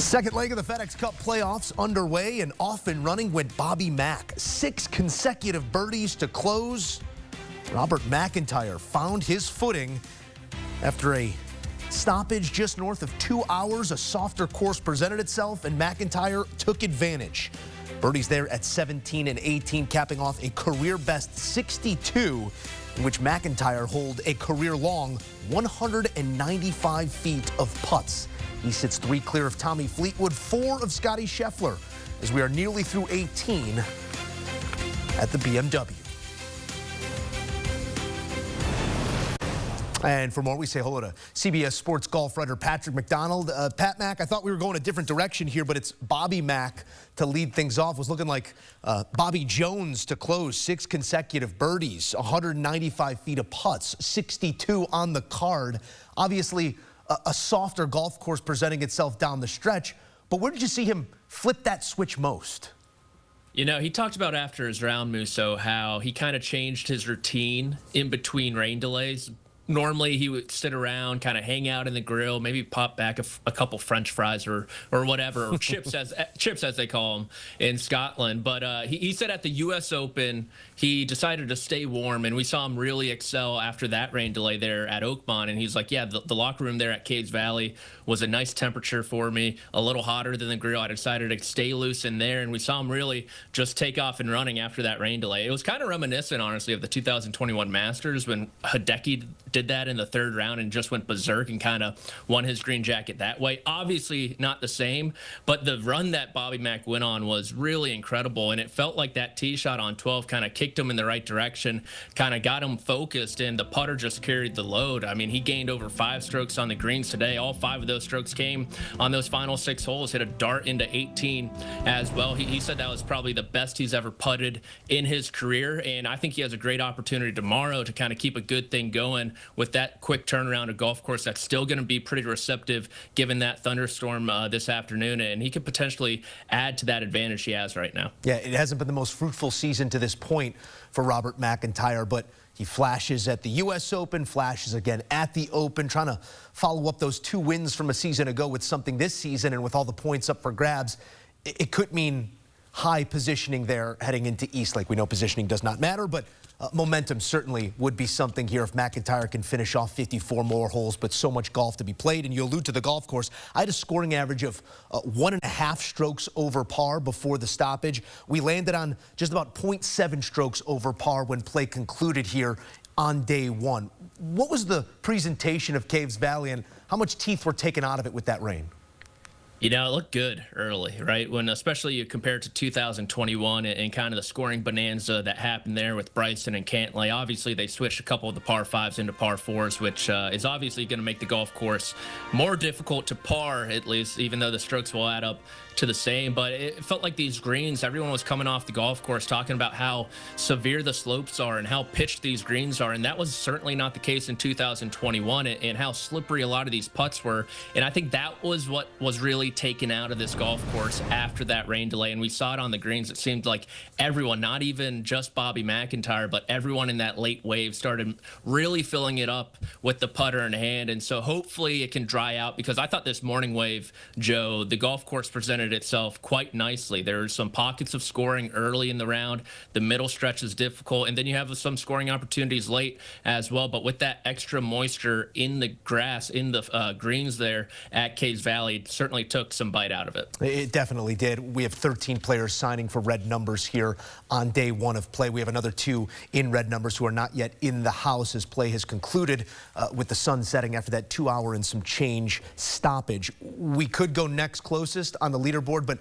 Second leg of the FedEx Cup playoffs underway, and off and running went Bobby Mack. 6 consecutive birdies to close. Robert MacIntyre found his footing after a stoppage just north of 2 hours. A softer course presented itself, and MacIntyre took advantage. Birdies there at 17 and 18, capping off a career-best 62, in which MacIntyre holed a career-long 195 feet of putts. He sits 3 clear of Tommy Fleetwood, 4 of Scottie Scheffler, as we are nearly through 18 at the BMW. And for more, we say hello to CBS Sports golf writer Patrick McDonald. Pat Mac, I thought we were going a different direction here, but it's Bobby Mack to lead things off. It was looking like Bobby Jones to close. 6 consecutive birdies, 195 feet of putts, 62 on the card. Obviously, a softer golf course presenting itself down the stretch. But where did you see him flip that switch most? You know, he talked about after his round, Musso, how he kind of changed his routine in between rain delays. Normally, he would sit around, kind of hang out in the grill, maybe pop back a couple French fries or whatever, or chips as they call them in Scotland. But he said at the U.S. Open, he decided to stay warm, and we saw him really excel after that rain delay there at Oakmont. And he's like, yeah, the locker room there at Caves Valley was a nice temperature for me, a little hotter than the grill. I decided to stay loose in there, and we saw him really just take off and running after that rain delay. It was kind of reminiscent, honestly, of the 2021 Masters when Hideki did that in the 3rd round and just went berserk and kind of won his green jacket that way. Obviously not the same, but the run that Bobby Mack went on was really incredible, and it felt like that tee shot on 12 kind of kicked him in the right direction, kind of got him focused, and the putter just carried the load. I mean, he gained over 5 strokes on the greens today. All 5 of those strokes came on those final 6 holes, hit a dart into 18 as well. He said that was probably the best he's ever putted in his career, and I think he has a great opportunity tomorrow to kind of keep a good thing going with that quick turnaround, a golf course that's still going to be pretty receptive given that thunderstorm this afternoon, and he could potentially add to that advantage he has right now. Yeah, it hasn't been the most fruitful season to this point for Robert MacIntyre, but he flashes at the U.S. Open, flashes again at the Open, trying to follow up those 2 wins from a season ago with something this season, and with all the points up for grabs, it could mean high positioning there heading into East Lake. We know positioning does not matter, but momentum certainly would be something here if MacIntyre can finish off 54 more holes, but so much golf to be played. And you allude to the golf course. I had a scoring average of 1.5 strokes over par before the stoppage. We landed on just about 0.7 strokes over par when play concluded here on day 1. What was the presentation of Caves Valley, and how much teeth were taken out of it with that rain? You know, it looked good early, right? When especially you compare it to 2021 and kind of the scoring bonanza that happened there with Bryson and Cantlay. Obviously, they switched a couple of the par 5s into par 4s, which is obviously going to make the golf course more difficult to par, at least, even though the strokes will add up to the same. But it felt like these greens, everyone was coming off the golf course talking about how severe the slopes are and how pitched these greens are. And that was certainly not the case in 2021, and how slippery a lot of these putts were. And I think that was what was really taken out of this golf course after that rain delay. And we saw it on the greens. It seemed like everyone, not even just Bobby MacIntyre, but everyone in that late wave started really filling it up with the putter in hand. And so hopefully it can dry out, because I thought this morning wave, Joe, the golf course presented itself quite nicely. There are some pockets of scoring early in the round. The middle stretch is difficult, and then you have some scoring opportunities late as well. But with that extra moisture in the grass, in the greens there at Caves Valley, it certainly took some bite out of it. It definitely did. We have 13 players signing for red numbers here on day 1 of play. We have another 2 in red numbers who are not yet in the house as play has concluded with the sun setting after that 2-hour and some change stoppage. We could go next closest on the leaderboard, but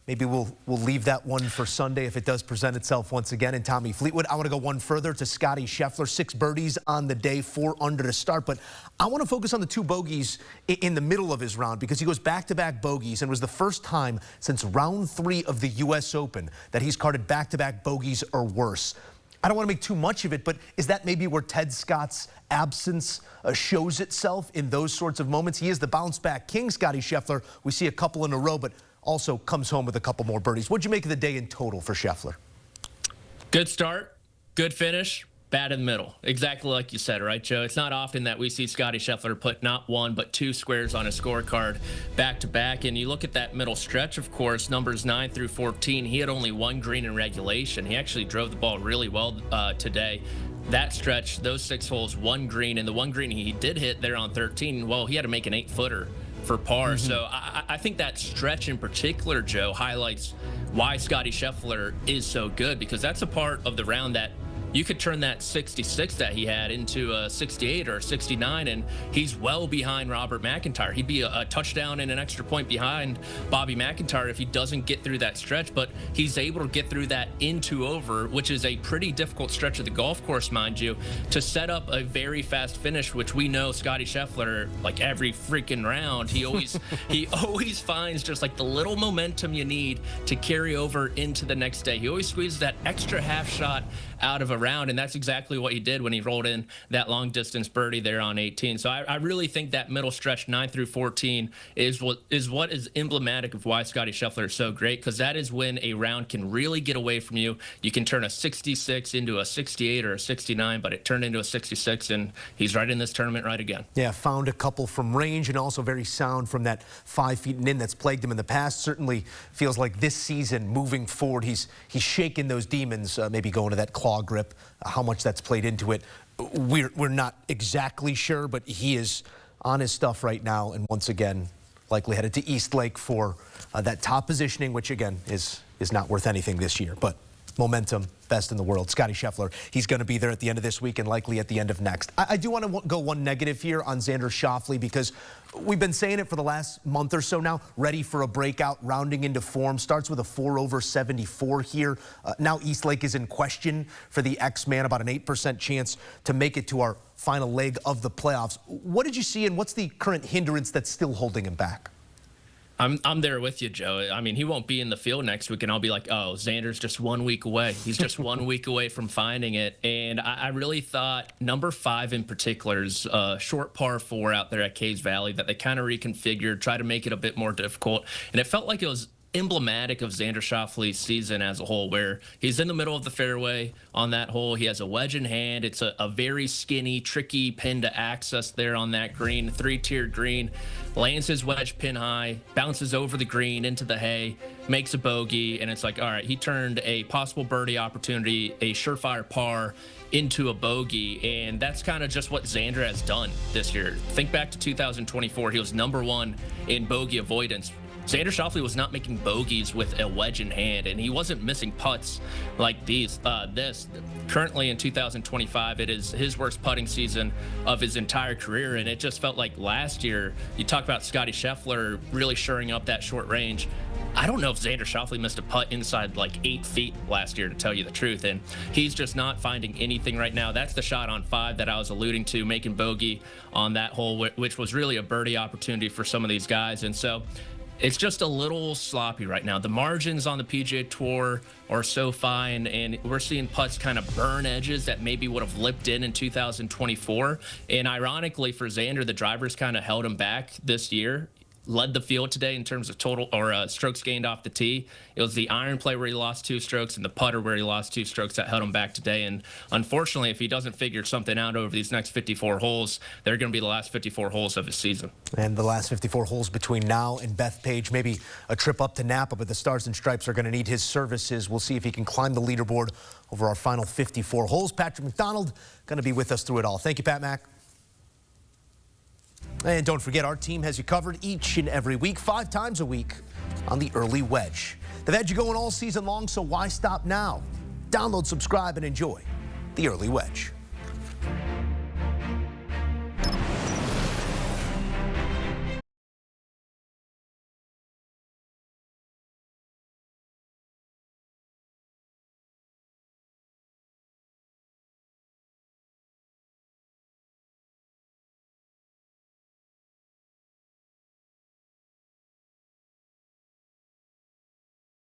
maybe we'll leave that one for Sunday if it does present itself once again. And Tommy Fleetwood, I want to go one further to Scottie Scheffler. 6 birdies on the day, 4 under to start. But I want to focus on the 2 bogeys in the middle of his round, because he goes back-to-back bogeys, and was the first time since round 3 of the U.S. Open that he's carded back-to-back bogeys or worse. I don't want to make too much of it, but is that maybe where Ted Scott's absence shows itself in those sorts of moments? He is the bounce-back king, Scottie Scheffler. We see a couple in a row, but also comes home with a couple more birdies. What'd you make of the day in total for Scheffler? Good start, good finish. bad in the middle. Exactly like you said, right, Joe? It's not often that we see Scottie Scheffler put not one, but two squares on his scorecard back to back. And you look at that middle stretch, of course, numbers 9 through 14, he had only one green in regulation. He actually drove the ball really well today. That stretch, those 6 holes, one green, and the one green he did hit there on 13, well, he had to make an 8-footer for par. So I think that stretch in particular, Joe, highlights why Scottie Scheffler is so good, because that's a part of the round that you could turn that 66 that he had into a 68 or a 69, and he's well behind Robert MacIntyre. He'd be a touchdown and an extra point behind Bobby MacIntyre if he doesn't get through that stretch, but he's able to get through that into over, which is a pretty difficult stretch of the golf course, mind you, to set up a very fast finish, which we know Scottie Scheffler, like every freaking round, he always finds just like the little momentum you need to carry over into the next day. He always squeezes that extra half shot out of a round, and that's exactly what he did when he rolled in that long distance birdie there on 18. So I really think that middle stretch 9 through 14 is what is emblematic of why Scottie Scheffler is so great, because that is when a round can really get away from you. You can turn a 66 into a 68 or a 69, but it turned into a 66, and he's right in this tournament right again. Yeah, found a couple from range and also very sound from that 5 feet and in that's plagued him in the past. Certainly feels like this season moving forward, he's shaking those demons, maybe going to that claw grip. How much that's played into it, we're not exactly sure, but he is on his stuff right now, and once again likely headed to East Lake for that top positioning, which again is not worth anything this year, but momentum, best in the world. Scottie Scheffler, he's going to be there at the end of this week and likely at the end of next. I do want to go one negative here on Xander Schauffele, because we've been saying it for the last month or so now, ready for a breakout, rounding into form, starts with a 4 over 74 here. Now East Lake is in question for the X-Man, about an 8% chance to make it to our final leg of the playoffs. What did you see, and what's the current hindrance that's still holding him back? I'm there with you, Joe. I mean, he won't be in the field next week, and I'll be like, oh, Xander's just 1 week away. He's just 1 week away from finding it. And I really thought number 5 in particular is a short par 4 out there at Caves Valley that they kind of reconfigured, tried to make it a bit more difficult. And it felt like it was emblematic of Xander Schauffele's season as a whole, where he's in the middle of the fairway on that hole. He has a wedge in hand. It's a very skinny, tricky pin to access there on that green, 3-tiered green. Lands his wedge pin high, bounces over the green into the hay, makes a bogey, and it's like, all right, he turned a possible birdie opportunity, a surefire par, into a bogey, and that's kind of just what Xander has done this year. Think back to 2024. He was #1 in bogey avoidance. Xander Schauffele was not making bogeys with a wedge in hand, and he wasn't missing putts like this. Currently in 2025, it is his worst putting season of his entire career, and it just felt like last year, you talk about Scottie Scheffler really shoring up that short range. I don't know if Xander Schauffele missed a putt inside like 8 feet last year, to tell you the truth, and he's just not finding anything right now. That's the shot on 5 that I was alluding to, making bogey on that hole, which was really a birdie opportunity for some of these guys, and so it's just a little sloppy right now. The margins on the PGA Tour are so fine, and we're seeing putts kind of burn edges that maybe would have lipped in 2024. And ironically for Xander, the drivers kind of held him back this year. Led the field today in terms of total or strokes gained off the tee. It was the iron play where he lost 2 strokes and the putter where he lost 2 strokes that held him back today. And unfortunately, if he doesn't figure something out over these next 54 holes, they're going to be the last 54 holes of his season. And the last 54 holes between now and Bethpage, maybe a trip up to Napa, but the Stars and Stripes are going to need his services. We'll see if he can climb the leaderboard over our final 54 holes. Patrick McDonald going to be with us through it all. Thank you, Pat Mac. And don't forget, our team has you covered each and every week, 5 times a week on the Early Wedge. They've had you going all season long, so why stop now? Download, subscribe, and enjoy the Early Wedge.